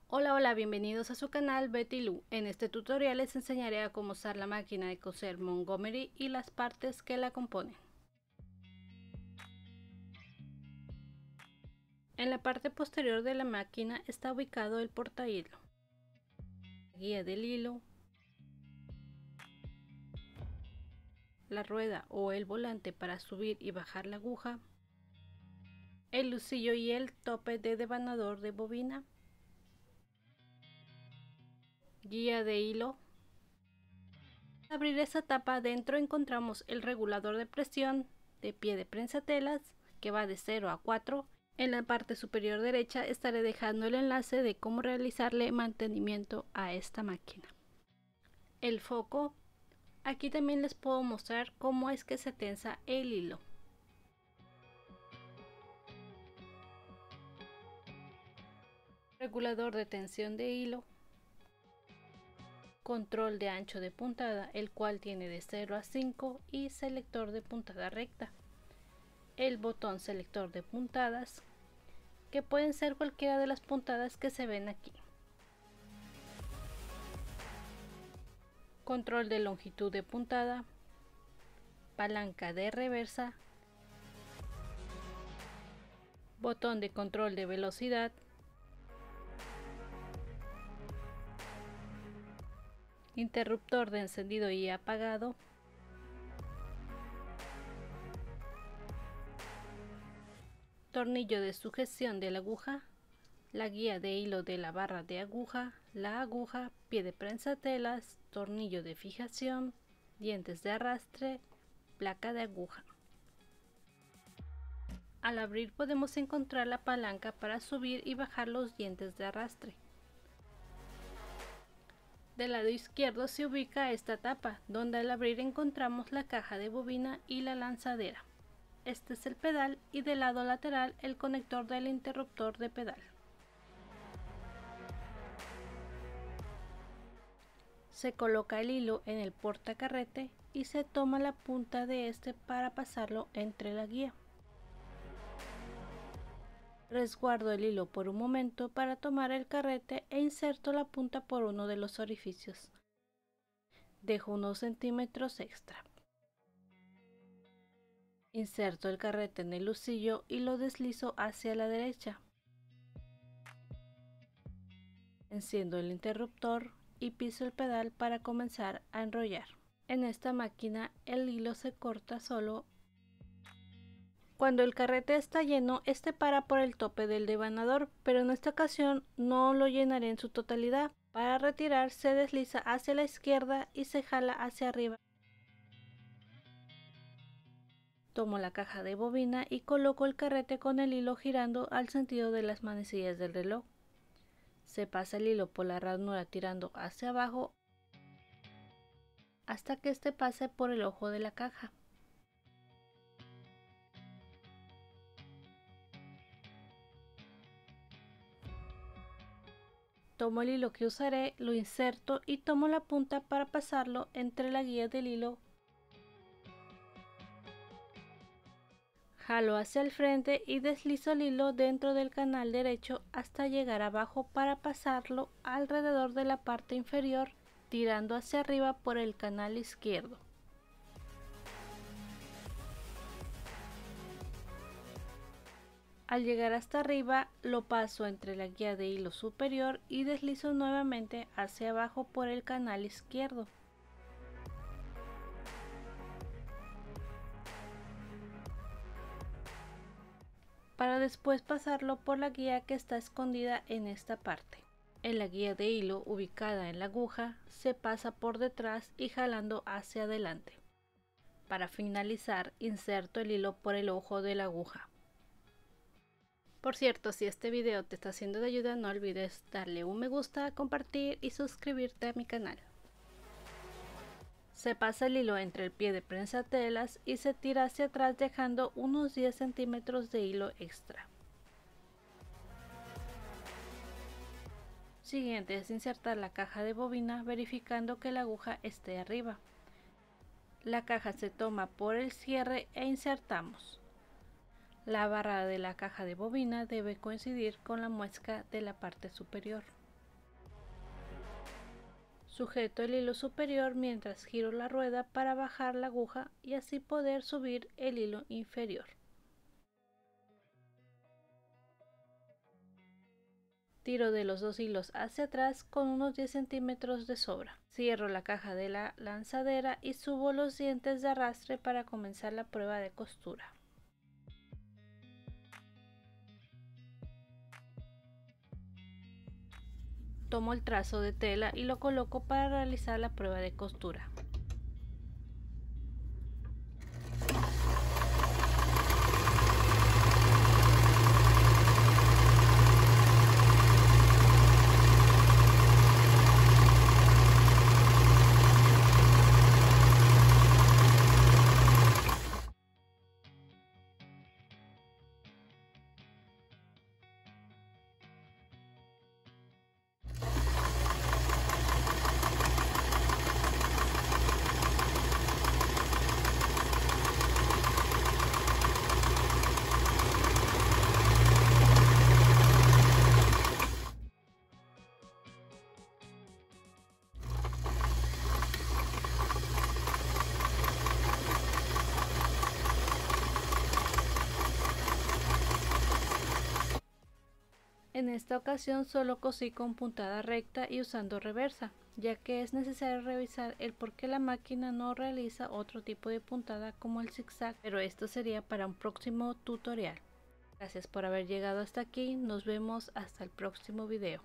Hola, bienvenidos a su canal Betty Lou. En este tutorial les enseñaré a cómo usar la máquina de coser Montgomery y las partes que la componen. En la parte posterior de la máquina está ubicado el portahilo, la guía del hilo, la rueda o el volante para subir y bajar la aguja, el lucillo y el tope de devanador de bobina, guía de hilo. Al abrir esa tapa, adentro encontramos el regulador de presión de pie de prensatelas que va de 0 a 4. En la parte superior derecha estaré dejando el enlace de cómo realizarle mantenimiento a esta máquina. El foco. Aquí también les puedo mostrar cómo es que se tensa el hilo. Regulador de tensión de hilo. Control de ancho de puntada, el cual tiene de 0 a 5, y selector de puntada recta. El botón selector de puntadas, que pueden ser cualquiera de las puntadas que se ven aquí. Control de longitud de puntada, palanca de reversa, botón de control de velocidad, interruptor de encendido y apagado, tornillo de sujeción de la aguja, la guía de hilo de la barra de aguja, la aguja, pie de prensatelas, tornillo de fijación, dientes de arrastre, placa de aguja. Al abrir podemos encontrar la palanca para subir y bajar los dientes de arrastre. Del lado izquierdo se ubica esta tapa, donde al abrir encontramos la caja de bobina y la lanzadera. Este es el pedal y del lado lateral el conector del interruptor de pedal. Se coloca el hilo en el portacarrete y se toma la punta de este para pasarlo entre la guía. Resguardo el hilo por un momento para tomar el carrete e inserto la punta por uno de los orificios. Dejo unos centímetros extra. Inserto el carrete en el lucillo y lo deslizo hacia la derecha. Enciendo el interruptor y piso el pedal para comenzar a enrollar. En esta máquina el hilo se corta solo. Cuando el carrete está lleno, este para por el tope del devanador, pero en esta ocasión no lo llenaré en su totalidad. Para retirar se desliza hacia la izquierda y se jala hacia arriba. Tomo la caja de bobina y coloco el carrete con el hilo girando al sentido de las manecillas del reloj. Se pasa el hilo por la ranura tirando hacia abajo hasta que este pase por el ojo de la caja. Tomo el hilo que usaré, lo inserto y tomo la punta para pasarlo entre la guía del hilo. Jalo hacia el frente y deslizo el hilo dentro del canal derecho hasta llegar abajo para pasarlo alrededor de la parte inferior, tirando hacia arriba por el canal izquierdo. Al llegar hasta arriba, lo paso entre la guía de hilo superior y deslizo nuevamente hacia abajo por el canal izquierdo. Para después pasarlo por la guía que está escondida en esta parte. En la guía de hilo ubicada en la aguja se pasa por detrás y jalando hacia adelante. Para finalizar, inserto el hilo por el ojo de la aguja. Por cierto, si este video te está siendo de ayuda, no olvides darle un me gusta, compartir y suscribirte a mi canal. Se pasa el hilo entre el pie de prensatelas y se tira hacia atrás dejando unos 10 centímetros de hilo extra. Siguiente es insertar la caja de bobina verificando que la aguja esté arriba. La caja se toma por el cierre e insertamos. La barra de la caja de bobina debe coincidir con la muesca de la parte superior. Sujeto el hilo superior mientras giro la rueda para bajar la aguja y así poder subir el hilo inferior. Tiro de los dos hilos hacia atrás con unos 10 centímetros de sobra. Cierro la caja de la lanzadera y subo los dientes de arrastre para comenzar la prueba de costura. Tomo el trazo de tela y lo coloco para realizar la prueba de costura. En esta ocasión solo cosí con puntada recta y usando reversa, ya que es necesario revisar el por qué la máquina no realiza otro tipo de puntada como el zigzag, pero esto sería para un próximo tutorial. Gracias por haber llegado hasta aquí, nos vemos hasta el próximo video.